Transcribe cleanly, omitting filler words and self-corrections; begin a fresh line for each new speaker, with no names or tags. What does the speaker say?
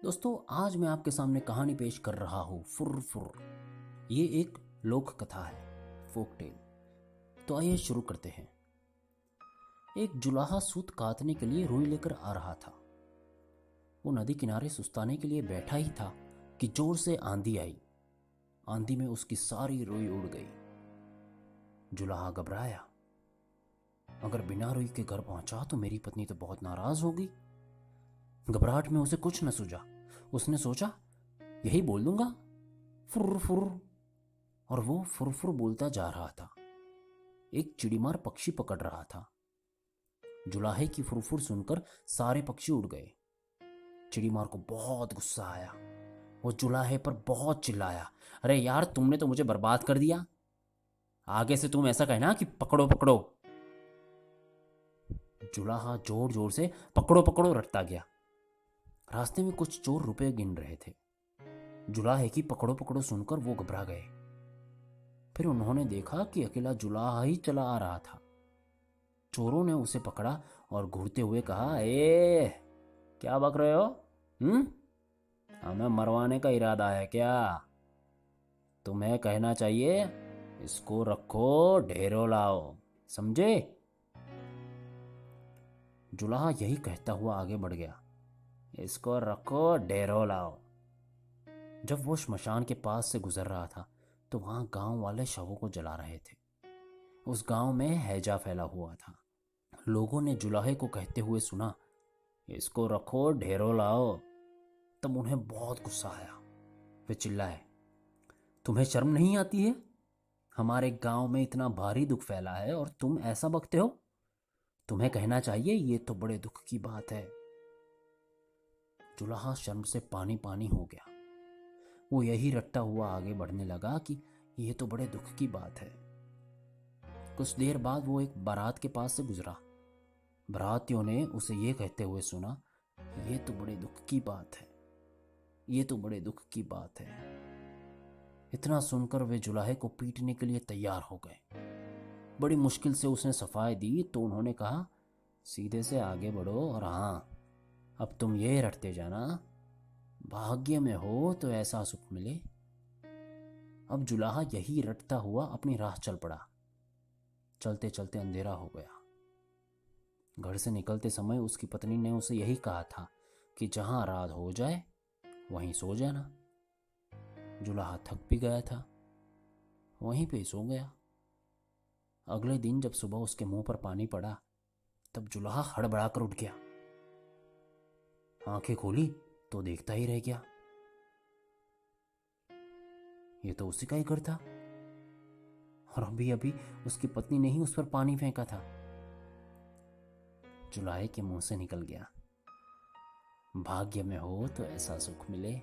दोस्तों, आज मैं आपके सामने कहानी पेश कर रहा हूँ फुर फुर। ये एक लोक कथा है, फोक टेल। तो आइए शुरू करते हैं। एक जुलाहा सूत काटने के लिए रुई लेकर आ रहा था। वो नदी किनारे सुस्ताने के लिए बैठा ही था कि जोर से आंधी आई। आंधी में उसकी सारी रुई उड़ गई। जुलाहा घबराया। अगर बिना रुई के घर पहुंचा तो मेरी पत्नी तो बहुत नाराज होगी। घबराहट में उसे कुछ न सूझा। उसने सोचा, यही बोल दूंगा, फुर फुर। और वो फुर फुर बोलता जा रहा था। एक चिड़ीमार पक्षी पकड़ रहा था। जुलाहे की फुरफुर सुनकर सारे पक्षी उड़ गए। चिड़ीमार को बहुत गुस्सा आया। वो जुलाहे पर बहुत चिल्लाया, अरे यार, तुमने तो मुझे बर्बाद कर दिया। आगे से तुम ऐसा कहना कि पकड़ो पकड़ो। जुलाहा जोर जोर से पकड़ो पकड़ो रटता गया। रास्ते में कुछ चोर रुपए गिन रहे थे। जुलाहे की पकड़ो पकड़ो सुनकर वो घबरा गए। फिर उन्होंने देखा कि अकेला जुलाहा ही चला आ रहा था। चोरों ने उसे पकड़ा और घूरते हुए कहा, क्या बक रहे हो? हमें मरवाने का इरादा है क्या? तुम्हें कहना चाहिए, इसको रखो, ढेरों लाओ, समझे? जुलाहा यही कहता हुआ आगे बढ़ गया, इसको रखो, ढेरों लाओ। जब वो श्मशान के पास से गुजर रहा था तो वहां गांव वाले शवों को जला रहे थे। उस गांव में हैजा फैला हुआ था। लोगों ने जुलाहे को कहते हुए सुना, इसको रखो, ढेरों लाओ। तब उन्हें बहुत गुस्सा आया। वे चिल्लाए, तुम्हें शर्म नहीं आती है? हमारे गांव में इतना भारी दुख फैला है और तुम ऐसा बकते हो? तुम्हें कहना चाहिए, ये तो बड़े दुख की बात है। जुलाहा शर्म से पानी पानी हो गया। वो यही रटता हुआ आगे बढ़ने लगा कि ये तो बड़े दुख की बात है। कुछ देर बाद वो एक बारात के पास से गुजरा। बारातियों ने उसे ये कहते हुए सुना, ये तो बड़े दुख की बात है, ये तो बड़े दुख की बात है। इतना सुनकर वे जुलाहे को पीटने के लिए तैयार हो गए। बड़ी मुश्किल से उसने सफाई दी तो उन्होंने कहा, सीधे से आगे बढ़ो और हाँ, अब तुम ये रटते जाना, भाग्य में हो तो ऐसा सुख मिले। अब जुलाहा यही रटता हुआ अपनी राह चल पड़ा। चलते चलते अंधेरा हो गया। घर से निकलते समय उसकी पत्नी ने उसे यही कहा था कि जहां रात हो जाए वहीं सो जाना। जुलाहा थक भी गया था, वहीं पे सो गया। अगले दिन जब सुबह उसके मुंह पर पानी पड़ा तब जुलाहा हड़बड़ाकर उठ गया। आंखें खोली तो देखता ही रह गया, ये तो उसी का ही घर था और अभी अभी उसकी पत्नी ने ही उस पर पानी फेंका था। जुलाहे के मुंह से निकल गया, भाग्य में हो तो ऐसा सुख मिले।